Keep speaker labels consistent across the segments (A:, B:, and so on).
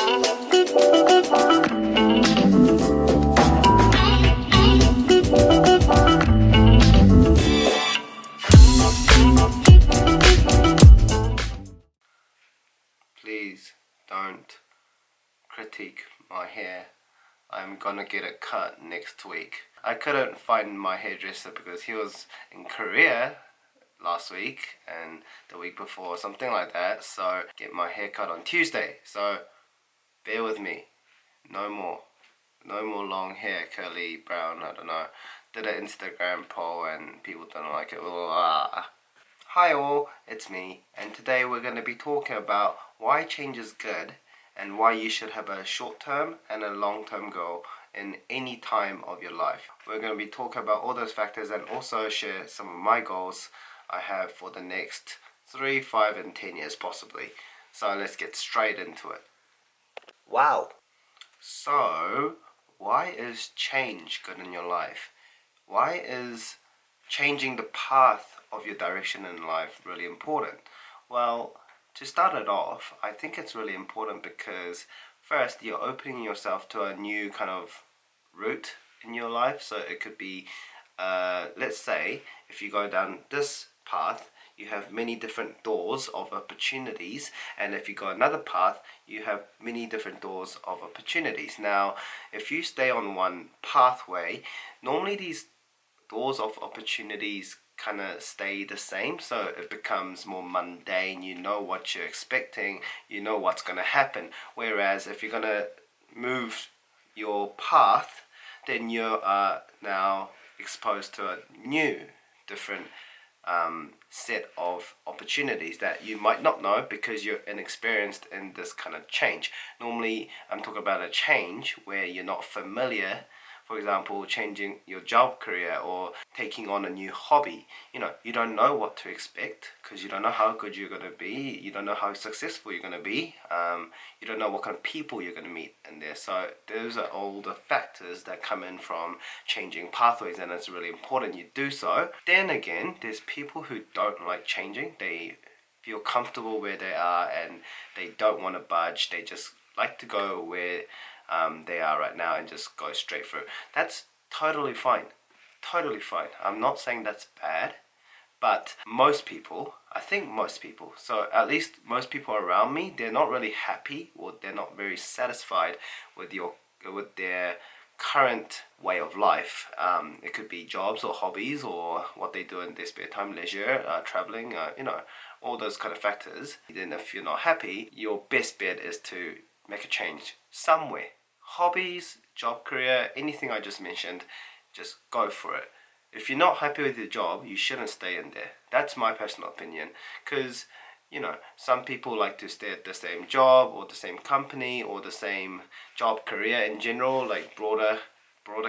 A: Please don't critique my hair. I'm gonna get it cut next week. I couldn't find my hairdresser because he was in Korea last week and the week before, something like that. So get my hair cut on Tuesday. So bear with me. No more long hair, curly, brown, I don't know. Did an Instagram poll and people don't like it. Hi all, it's me, and today we're going to be talking about why change is good and why you should have a short-term and a long-term goal in any time of your life. We're going to be talking about all those factors and also share some of my goals I have for the next 3, 5 and 10 years possibly. So let's get straight into it. Wow! So, why is change good in your life? Why is changing the path of your direction in life really important? Well, to start it off, I think it's really important because first you're opening yourself to a new kind of route in your life. So it could be, let's say, if you go down this path, you have many different doors of opportunities, and if you go another path, you have many different doors of opportunities. Now, if you stay on one pathway, normally these doors of opportunities kind of stay the same, so it becomes more mundane. You know what you're expecting, you know what's going to happen. Whereas if you're going to move your path, then you are now exposed to a new, different set of opportunities that you might not know because you're inexperienced in this kind of change. Normally, I'm talking about a change where you're not familiar. For example, changing your job career or taking on a new hobby. You know, you don't know what to expect because you don't know how good you're going to be. You don't know how successful you're going to be. You don't know what kind of people you're going to meet in there. So those are all the factors that come in from changing pathways, and it's really important you do so. Then again, there's people who don't like changing. They feel comfortable where they are and they don't want to budge. They just like to go where they are right now and just go straight through. That's totally fine. Totally fine. I'm not saying that's bad, but most people, I think most people, so at least most people around me, they're not really happy or they're not very satisfied with their current way of life. It could be jobs or hobbies or what they do in their spare time, leisure, traveling, all those kind of factors. Then if you're not happy, your best bet is to make a change somewhere. Hobbies, job career, anything I just mentioned, just go for it. If you're not happy with your job, you shouldn't stay in there. That's my personal opinion. Because, some people like to stay at the same job or the same company or the same job career in general, like broader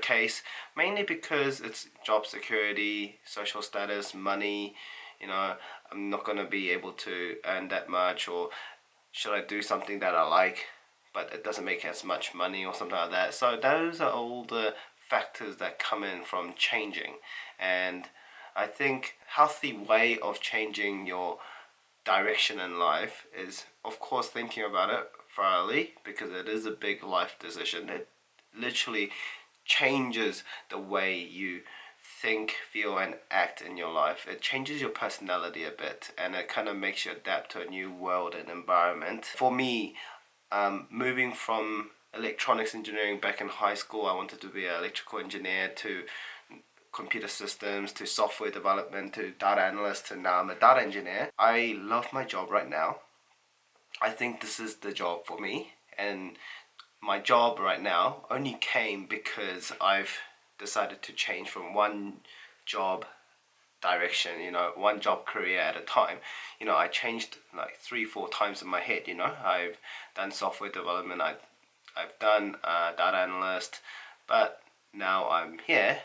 A: case, mainly because it's job security, social status, money. I'm not going to be able to earn that much, or should I do something that I like but it doesn't make as much money or something like that. So those are all the factors that come in from changing. And I think healthy way of changing your direction in life is, of course, thinking about it thoroughly, because it is a big life decision. It literally changes the way you think, feel and act in your life. It changes your personality a bit, and it kind of makes you adapt to a new world and environment. For me, moving from electronics engineering back in high school, I wanted to be an electrical engineer, to computer systems, to software development, to data analyst, to now I'm a data engineer. I love my job right now. I think this is the job for me, and my job right now only came because I've decided to change from one job direction, one job career at a time. I changed like 3-4 times in my head. I've done software development, I've done data analyst, but now I'm here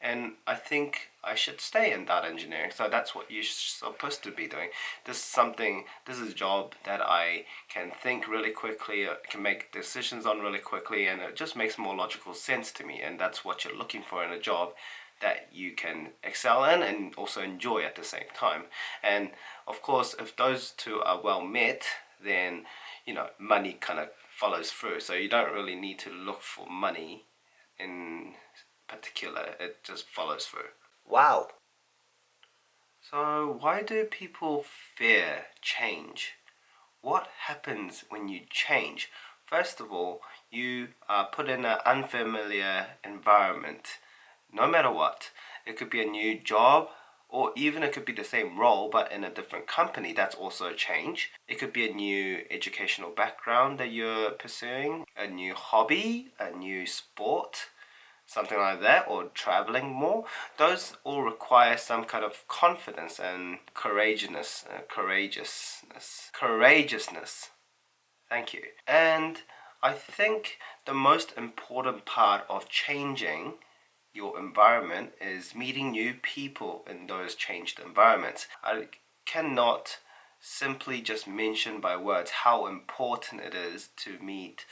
A: and I think I should stay in data engineering. So that's what you're supposed to be doing. This is a job that I can think really quickly, can make decisions on really quickly, and it just makes more logical sense to me, and that's what you're looking for in a job that you can excel in and also enjoy at the same time. And of course, if those two are well met, then money kind of follows through. So you don't really need to look for money in particular. It just follows through.
B: Wow.
A: So why do people fear change? What happens when you change? First of all, you are put in an unfamiliar environment, no matter what. It could be a new job, or even it could be the same role but in a different company. That's also a change. It could be a new educational background that you're pursuing, a new hobby, a new sport, something like that, or traveling more. Those all require some kind of confidence and courageousness. Thank you. And I think the most important part of changing your environment is meeting new people in those changed environments. I cannot simply just mention by words how important it is to meet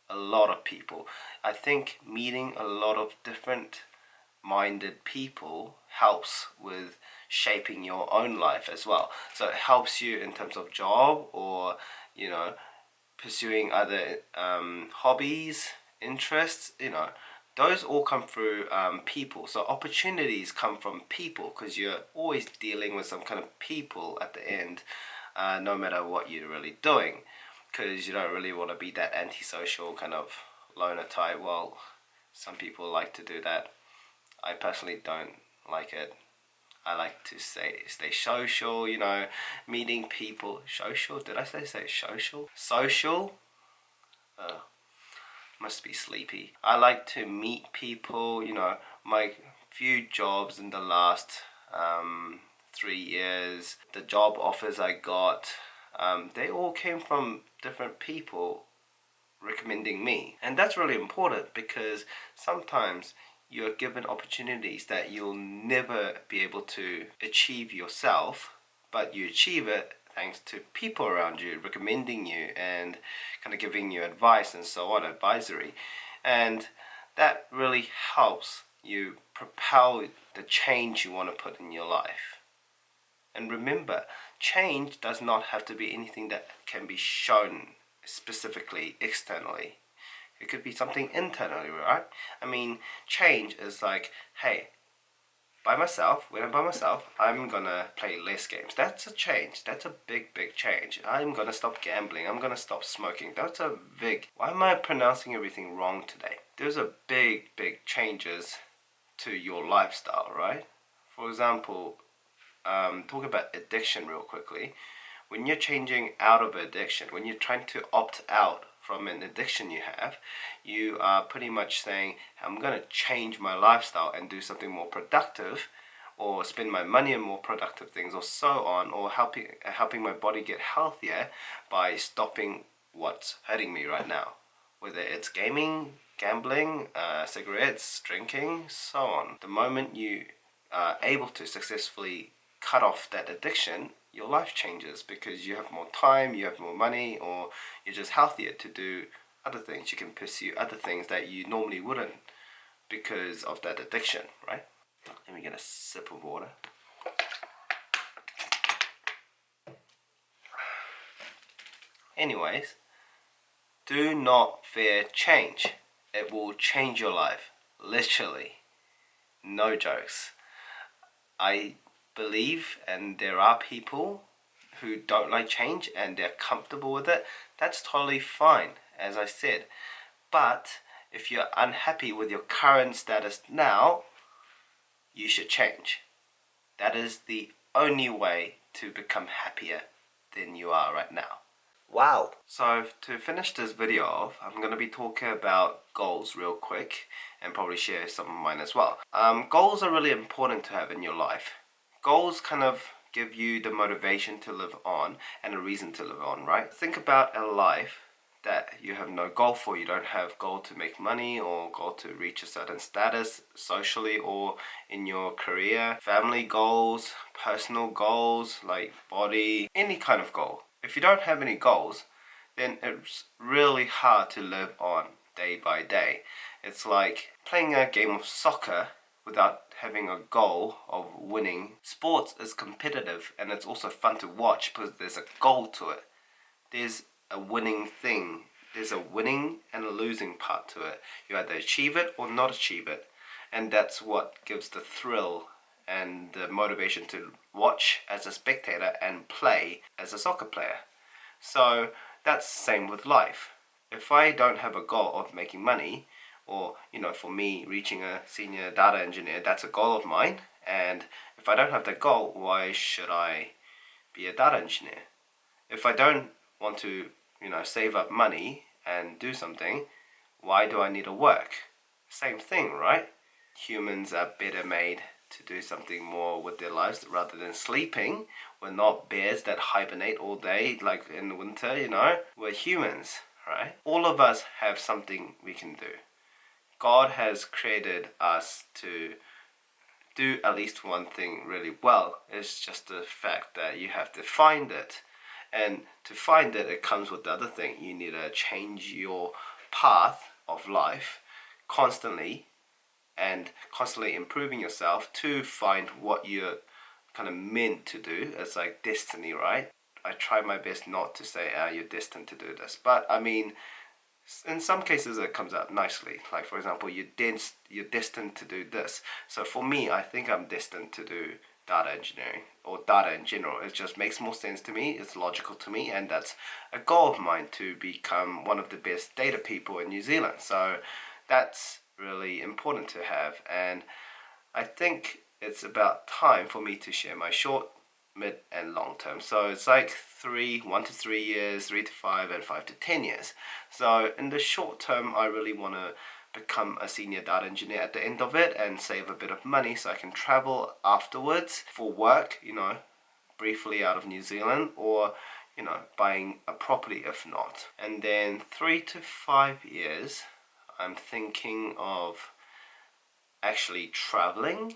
A: a lot of people. I think meeting a lot of different minded people helps with shaping your own life as well. So it helps you in terms of job, or pursuing other hobbies, interests. Those all come through people. So opportunities come from people, because you're always dealing with some kind of people at the end, no matter what you're really doing, because you don't really want to be that antisocial kind of loner type. Well, some people like to do that. I personally don't like it. I like to stay social, meeting people. Social? Did I say social? Social? Must be sleepy. I like to meet people. My few jobs in the last 3 years, the job offers I got, they all came from different people recommending me. And that's really important, because sometimes you're given opportunities that you'll never be able to achieve yourself, but you achieve it thanks to people around you recommending you and kind of giving you advice and so on, advisory. And that really helps you propel the change you want to put in your life. And remember, change does not have to be anything that can be shown specifically externally. It could be something internally, right? I mean, change is like, hey, when I'm by myself, I'm gonna play less games. That's a change. That's a big change. I'm gonna stop gambling. I'm gonna stop smoking. That's a big... Why am I pronouncing everything wrong today? Those are big changes to your lifestyle, right? For example, talk about addiction real quickly. When you're changing out of addiction, when you're trying to opt out from an addiction you are pretty much saying, I'm going to change my lifestyle and do something more productive, or spend my money on more productive things, or so on, or helping my body get healthier by stopping what's hurting me right now. Whether it's gaming, gambling, cigarettes, drinking, so on. The moment you are able to successfully cut off that addiction, your life changes, because you have more time, you have more money, or you're just healthier to do other things. You can pursue other things that you normally wouldn't because of that addiction, right? Let me get a sip of water. Anyways, do not fear change. It will change your life, literally. No jokes. I believe, and there are people who don't like change and they're comfortable with it. That's totally fine, as I said. But if you're unhappy with your current status now, you should change. That is the only way to become happier than you are right now.
B: Wow.
A: So to finish this video off, I'm going to be talking about goals real quick, and probably share some of mine as well. Goals are really important to have in your life. Goals kind of give you the motivation to live on and a reason to live on, right? Think about a life that you have no goal for. You don't have goal to make money, or goal to reach a certain status socially or in your career, family goals, personal goals like body, any kind of goal. If you don't have any goals, then it's really hard to live on day by day. It's like playing a game of soccer without having a goal of winning. Sports is competitive, and it's also fun to watch because there's a goal to it. There's a winning thing. There's a winning and a losing part to it. You either achieve it or not achieve it. And that's what gives the thrill and the motivation to watch as a spectator and play as a soccer player. So that's the same with life. If I don't have a goal of making money, or for me reaching a senior data engineer, that's a goal of mine. And if I don't have that goal, why should I be a data engineer? If I don't want to save up money and do something, why do I need to work? Same thing, right? Humans are better made to do something more with their lives rather than sleeping. We're not bears that hibernate all day like in the winter, We're humans, right? All of us have something we can do. God has created us to do at least one thing really well. It's just the fact that you have to find it. And to find it, it comes with the other thing. You need to change your path of life constantly and constantly improving yourself to find what you're kind of meant to do. It's like destiny, right? I try my best not to say, you're destined to do this. But I mean, in some cases it comes out nicely. Like for example, you're destined to do this. So for me, I think I'm destined to do data engineering or data in general. It just makes more sense to me. It's logical to me, and that's a goal of mine, to become one of the best data people in New Zealand. So that's really important to have, and I think it's about time for me to share my short, mid and long term. So it's like 1 to 3 years, 3 to 5 and 5 to 10 years. So in the short term, I really want to become a senior data engineer at the end of it and save a bit of money so I can travel afterwards for work, briefly out of New Zealand, or buying a property if not. And then 3 to 5 years, I'm thinking of actually traveling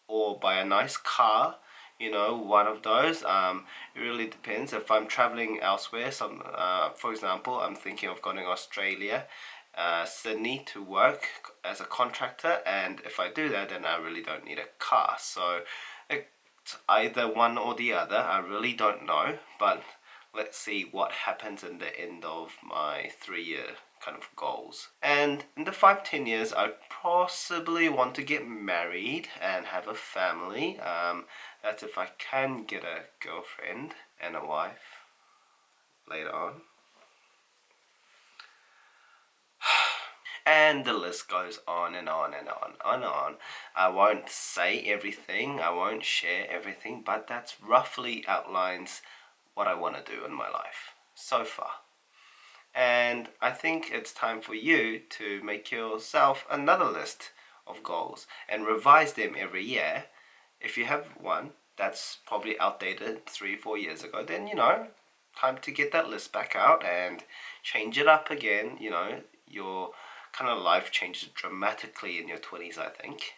A: or buy a nice car, one of those. It really depends. If I'm traveling elsewhere, for example, I'm thinking of going to Australia, Sydney to work as a contractor, and if I do that, then I really don't need a car. So it's either one or the other. I really don't know, but let's see what happens in the end of my 3-year kind of goals. And in the 5-10 years, I possibly want to get married and have a family. That's if I can get a girlfriend and a wife later on. And the list goes on and on and on and on. I won't say everything, I won't share everything, but that's roughly outlines what I want to do in my life so far. And I think it's time for you to make yourself another list of goals and revise them every year. If you have one that's probably outdated 3-4 years ago, then time to get that list back out and change it up again. Your kind of life changes dramatically in your 20s, I think,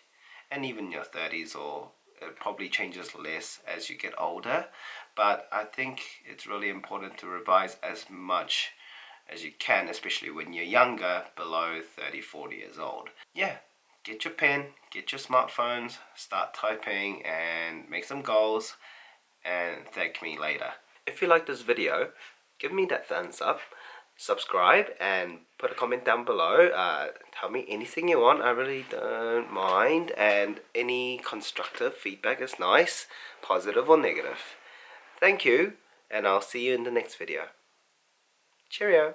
A: and even your 30s, or it probably changes less as you get older. But I think it's really important to revise as much as you can, especially when you're younger, below 30-40 years old. Yeah, get your pen, get your smartphones, start typing and make some goals, and thank me later. If you like this video, give me that thumbs up, subscribe, and put a comment down below. Tell me anything you want, I really don't mind, and any constructive feedback is nice, positive or negative. Thank you, and I'll see you in the next video. Cheerio.